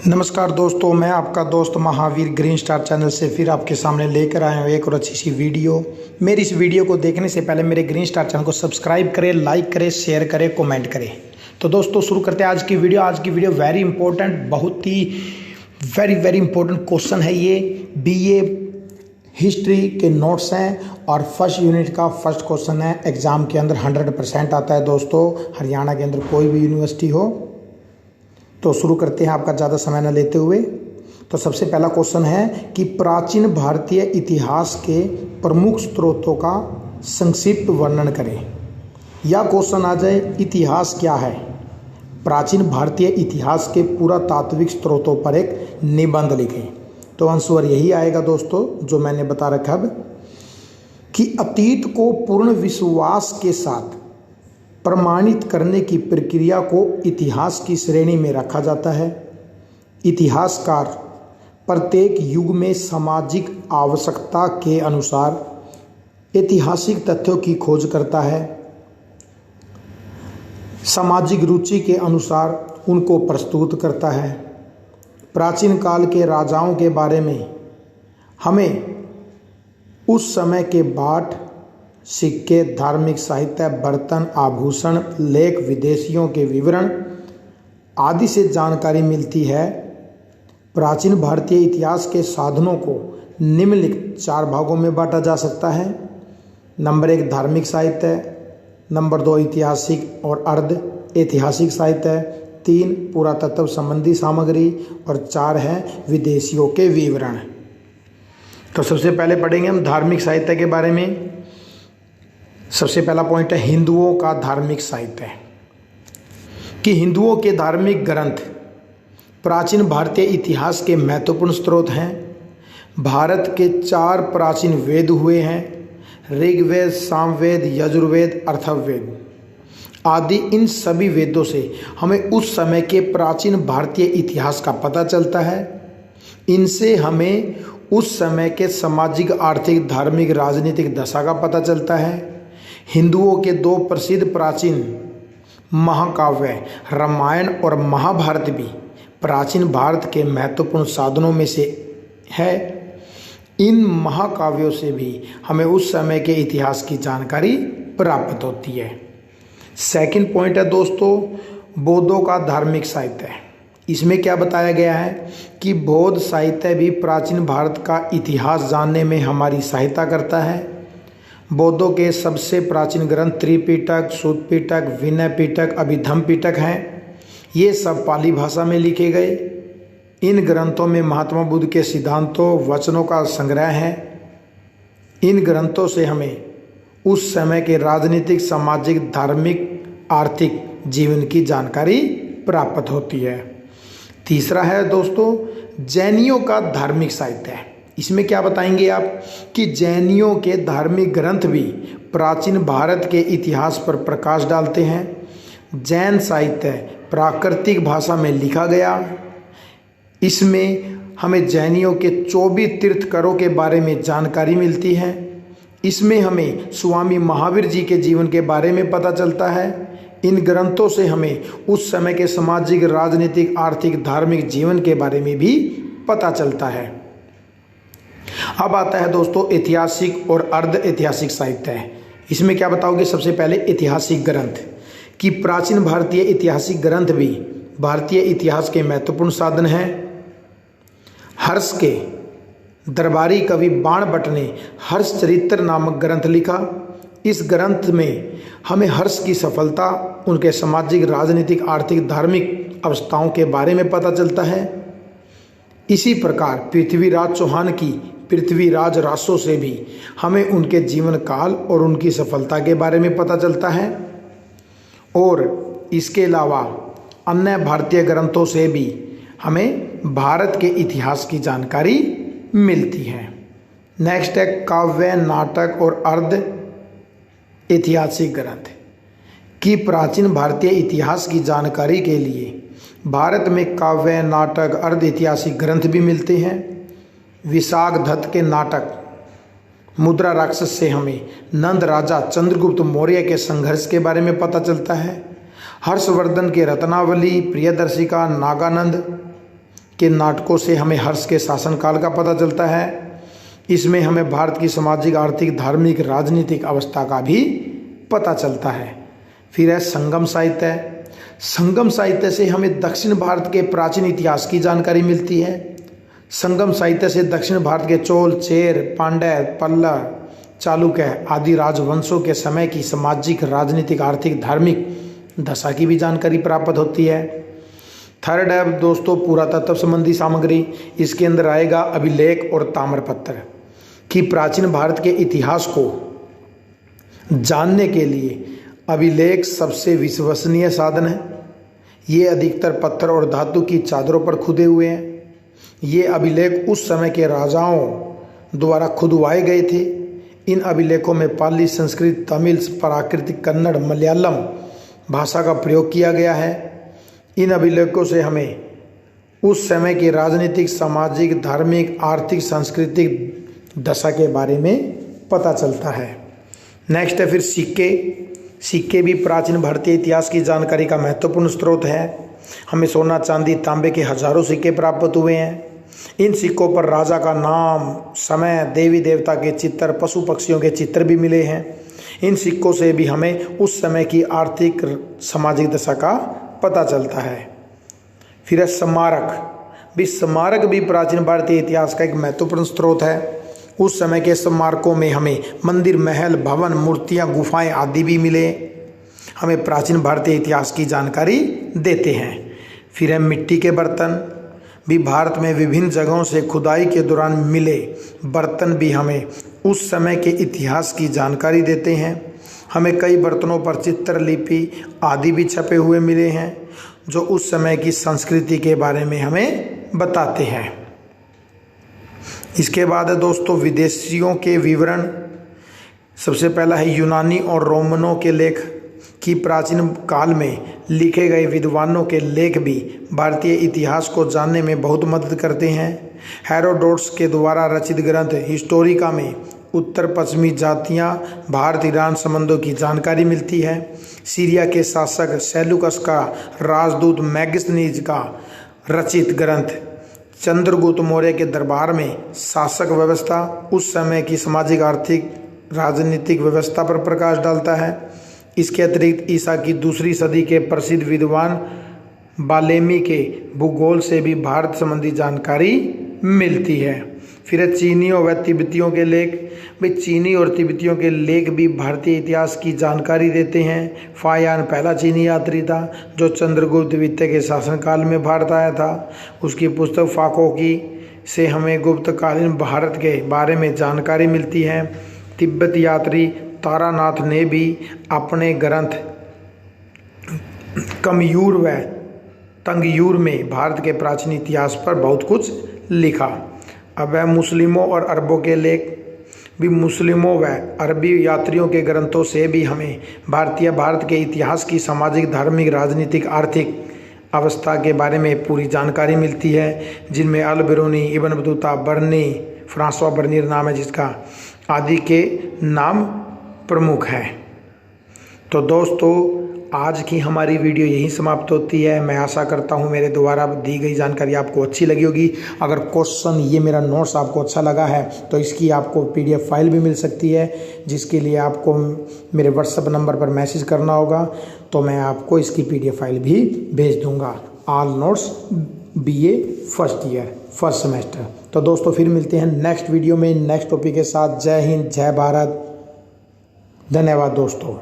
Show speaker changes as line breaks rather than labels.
नमस्कार दोस्तों, मैं आपका दोस्त महावीर ग्रीन स्टार चैनल से फिर आपके सामने लेकर आया हूँ एक और अच्छी सी वीडियो। मेरी इस वीडियो को देखने से पहले मेरे ग्रीन स्टार चैनल को सब्सक्राइब करें, लाइक करें, शेयर करें, कमेंट करें। तो दोस्तों शुरू करते हैं आज की वीडियो। आज की वीडियो वेरी इंपॉर्टेंट, बहुत ही वेरी इंपॉर्टेंट क्वेश्चन है। ये बीए हिस्ट्री के नोट्स हैं और फर्स्ट यूनिट का फर्स्ट क्वेश्चन है। एग्ज़ाम के अंदर 100% आता है दोस्तों, हरियाणा के अंदर कोई भी यूनिवर्सिटी हो। तो शुरू करते हैं आपका ज़्यादा समय न लेते हुए। तो सबसे पहला क्वेश्चन है कि प्राचीन भारतीय इतिहास के प्रमुख स्रोतों का संक्षिप्त वर्णन करें। या क्वेश्चन आ जाए इतिहास क्या है। प्राचीन भारतीय इतिहास के पुरातात्विक स्रोतों पर एक निबंध लिखें। तो आंसर यही आएगा दोस्तों जो मैंने बता रखा अब, कि अतीत को पूर्ण विश्वास के साथ प्रमाणित करने की प्रक्रिया को इतिहास की श्रेणी में रखा जाता है। इतिहासकार प्रत्येक युग में सामाजिक आवश्यकता के अनुसार ऐतिहासिक तथ्यों की खोज करता है, सामाजिक रुचि के अनुसार उनको प्रस्तुत करता है। प्राचीन काल के राजाओं के बारे में हमें उस समय के बाट, सिक्के, धार्मिक साहित्य, बर्तन, आभूषण, लेख, विदेशियों के विवरण आदि से जानकारी मिलती है। प्राचीन भारतीय इतिहास के साधनों को निम्नलिखित 4 भागों में बांटा जा सकता है। नंबर 1 धार्मिक साहित्य, नंबर 2 ऐतिहासिक और अर्ध ऐतिहासिक साहित्य, 3 पुरातत्व संबंधी सामग्री और 4 है विदेशियों के विवरण। तो सबसे पहले पढ़ेंगे हम धार्मिक साहित्य के बारे में। सबसे पहला पॉइंट है हिंदुओं का धार्मिक साहित्य, कि हिंदुओं के धार्मिक ग्रंथ प्राचीन भारतीय इतिहास के महत्वपूर्ण स्रोत हैं। भारत के 4 प्राचीन वेद हुए हैं, ऋग्वेद, सामवेद, यजुर्वेद, अथर्ववेद आदि। इन सभी वेदों से हमें उस समय के प्राचीन भारतीय इतिहास का पता चलता है। इनसे हमें उस समय के सामाजिक, आर्थिक, धार्मिक, राजनीतिक दशा का पता चलता है। हिंदुओं के 2 प्रसिद्ध प्राचीन महाकाव्य रामायण और महाभारत भी प्राचीन भारत के महत्वपूर्ण साधनों में से है। इन महाकाव्यों से भी हमें उस समय के इतिहास की जानकारी प्राप्त होती है। सेकंड पॉइंट है दोस्तों बौद्धों का धार्मिक साहित्य। इसमें क्या बताया गया है कि बौद्ध साहित्य भी प्राचीन भारत का इतिहास जानने में हमारी सहायता करता है। बौद्धों के सबसे प्राचीन ग्रंथ त्रिपिटक, सुत्तपिटक, विनय पिटक, अभिधम्म पिटक हैं। ये सब पाली भाषा में लिखे गए। इन ग्रंथों में महात्मा बुद्ध के सिद्धांतों, वचनों का संग्रह है। इन ग्रंथों से हमें उस समय के राजनीतिक, सामाजिक, धार्मिक, आर्थिक जीवन की जानकारी प्राप्त होती है। तीसरा है दोस्तों जैनियों का धार्मिक साहित्य है। इसमें क्या बताएंगे आप कि जैनियों के धार्मिक ग्रंथ भी प्राचीन भारत के इतिहास पर प्रकाश डालते हैं। जैन साहित्य प्राकृतिक भाषा में लिखा गया। इसमें हमें जैनियों के 24 तीर्थंकरों के बारे में जानकारी मिलती है। इसमें हमें स्वामी महावीर जी के जीवन के बारे में पता चलता है। इन ग्रंथों से हमें उस समय के सामाजिक, राजनीतिक, आर्थिक, धार्मिक जीवन के बारे में भी पता चलता है। अब आता है दोस्तों ऐतिहासिक और अर्ध ऐतिहासिक साहित्य है। इसमें क्या बताओगे? सबसे पहले ऐतिहासिक ग्रंथ, कि प्राचीन भारतीय ऐतिहासिक ग्रंथ भी भारतीय इतिहास के महत्वपूर्ण साधन हैं। हर्ष के दरबारी कवि बाण भट्ट ने हर्ष चरित्र नामक ग्रंथ लिखा। इस ग्रंथ में हमें हर्ष की सफलता, उनके सामाजिक, राजनीतिक, आर्थिक, धार्मिक अवस्थाओं के बारे में पता चलता है। इसी प्रकार पृथ्वीराज चौहान की पृथ्वीराज रासो से भी हमें उनके जीवन काल और उनकी सफलता के बारे में पता चलता है। और इसके अलावा अन्य भारतीय ग्रंथों से भी हमें भारत के इतिहास की जानकारी मिलती है। नेक्स्ट है काव्य, नाटक और अर्ध ऐतिहासिक ग्रंथ, कि प्राचीन भारतीय इतिहास की जानकारी के लिए भारत में काव्य, नाटक, अर्ध ऐतिहासिक ग्रंथ भी मिलते हैं। विशाख दत्त के नाटक मुद्रा राक्षस से हमें नंद राजा चंद्रगुप्त मौर्य के संघर्ष के बारे में पता चलता है। हर्षवर्धन के रत्नावली, प्रियदर्शिका, नागानंद के नाटकों से हमें हर्ष के शासनकाल का पता चलता है। इसमें हमें भारत की सामाजिक, आर्थिक, धार्मिक, राजनीतिक अवस्था का भी पता चलता है। फिर है संगम साहित्य। संगम साहित्य से हमें दक्षिण भारत के प्राचीन इतिहास की जानकारी मिलती है। संगम साहित्य से दक्षिण भारत के चोल, चेर, पांड्य, पल्लव, चालुक्य आदि राजवंशों के समय की सामाजिक, राजनीतिक, आर्थिक, धार्मिक दशा की भी जानकारी प्राप्त होती है। थर्ड है दोस्तों पुरातत्व संबंधी सामग्री। इसके अंदर आएगा अभिलेख और ताम्रपत्र कि प्राचीन भारत के इतिहास को जानने के लिए अभिलेख सबसे विश्वसनीय साधन है। ये अधिकतर पत्थर और धातु की चादरों पर खुदे हुए हैं। ये अभिलेख उस समय के राजाओं द्वारा खुदवाए गए थे। इन अभिलेखों में पाली, संस्कृत, तमिल, प्राकृतिक, कन्नड़, मलयालम भाषा का प्रयोग किया गया है। इन अभिलेखों से हमें उस समय की राजनीतिक, सामाजिक, धार्मिक, आर्थिक, सांस्कृतिक दशा के बारे में पता चलता है। नेक्स्ट है फिर सिक्के। सिक्के भी प्राचीन भारतीय इतिहास की जानकारी का महत्वपूर्ण स्रोत है। हमें सोना, चांदी, तांबे के हजारों सिक्के प्राप्त हुए हैं। इन सिक्कों पर राजा का नाम, समय, देवी देवता के चित्र, पशु पक्षियों के चित्र भी मिले हैं। इन सिक्कों से भी हमें उस समय की आर्थिक, सामाजिक दशा का पता चलता है। फिर है स्मारक। स्मारक भी प्राचीन भारतीय इतिहास का एक महत्वपूर्ण स्रोत है। उस समय के स्मारकों में हमें मंदिर, महल, भवन, मूर्तियां, गुफाएं आदि भी मिले, हमें प्राचीन भारतीय इतिहास की जानकारी देते हैं। फिर है मिट्टी के बर्तन। भी भारत में विभिन्न जगहों से खुदाई के दौरान मिले बर्तन भी हमें उस समय के इतिहास की जानकारी देते हैं। हमें कई बर्तनों पर चित्रलिपि आदि भी छपे हुए मिले हैं जो उस समय की संस्कृति के बारे में हमें बताते हैं। इसके बाद है दोस्तों विदेशियों के विवरण। सबसे पहला है यूनानी और रोमनों के लेख कि प्राचीन काल में लिखे गए विद्वानों के लेख भी भारतीय इतिहास को जानने में बहुत मदद करते हैं। हेरोडोटस के द्वारा रचित ग्रंथ हिस्टोरिका में उत्तर पश्चिमी जातियां, भारत ईरान संबंधों की जानकारी मिलती है। सीरिया के शासक सेल्यूकस का राजदूत मैगस्थनीज का रचित ग्रंथ चंद्रगुप्त मौर्य के दरबार में शासक व्यवस्था, उस समय की सामाजिक, आर्थिक, राजनीतिक व्यवस्था पर प्रकाश डालता है। इसके अतिरिक्त ईसा की दूसरी सदी के प्रसिद्ध विद्वान बालेमी के भूगोल से भी भारत संबंधी जानकारी मिलती है। फिर है चीनियों व तिब्बतियों के लेख। भाई चीनी और तिब्बतियों के लेख भी भारतीय इतिहास की जानकारी देते हैं। फायान पहला चीनी यात्री था जो चंद्रगुप्त द्वितीय के शासनकाल में भारत आया था। उसकी पुस्तक फाको की से हमें गुप्तकालीन भारत के बारे में जानकारी मिलती है। तिब्बत यात्री तारानाथ ने भी अपने ग्रंथ कमयूर व तंगयूर में भारत के प्राचीन इतिहास पर बहुत कुछ लिखा। अब है मुस्लिमों और अरबों के लेख। भी मुस्लिमों व अरबी यात्रियों के ग्रंथों से भी हमें भारत के इतिहास की सामाजिक, धार्मिक, राजनीतिक, आर्थिक अवस्था के बारे में पूरी जानकारी मिलती है, जिनमें अल बिरूनी, इब्न बतूता, बर्नी, फ्रांसवा बर्नियर नाम है जिसका, आदि के नाम प्रमुख हैं। तो दोस्तों आज की हमारी वीडियो यहीं समाप्त होती है। मैं आशा करता हूँ मेरे द्वारा दी गई जानकारी आपको अच्छी लगी होगी। अगर क्वेश्चन ये मेरा नोट्स आपको अच्छा लगा है तो इसकी आपको PDF फाइल भी मिल सकती है, जिसके लिए आपको मेरे WhatsApp नंबर पर मैसेज करना होगा, तो मैं आपको इसकी PDF फाइल भी भेज दूँगा। All notes BA first year first semester. तो दोस्तों फिर मिलते हैं नेक्स्ट वीडियो में नेक्स्ट टॉपिक के साथ। जय हिंद, जय भारत, धन्यवाद दोस्तों।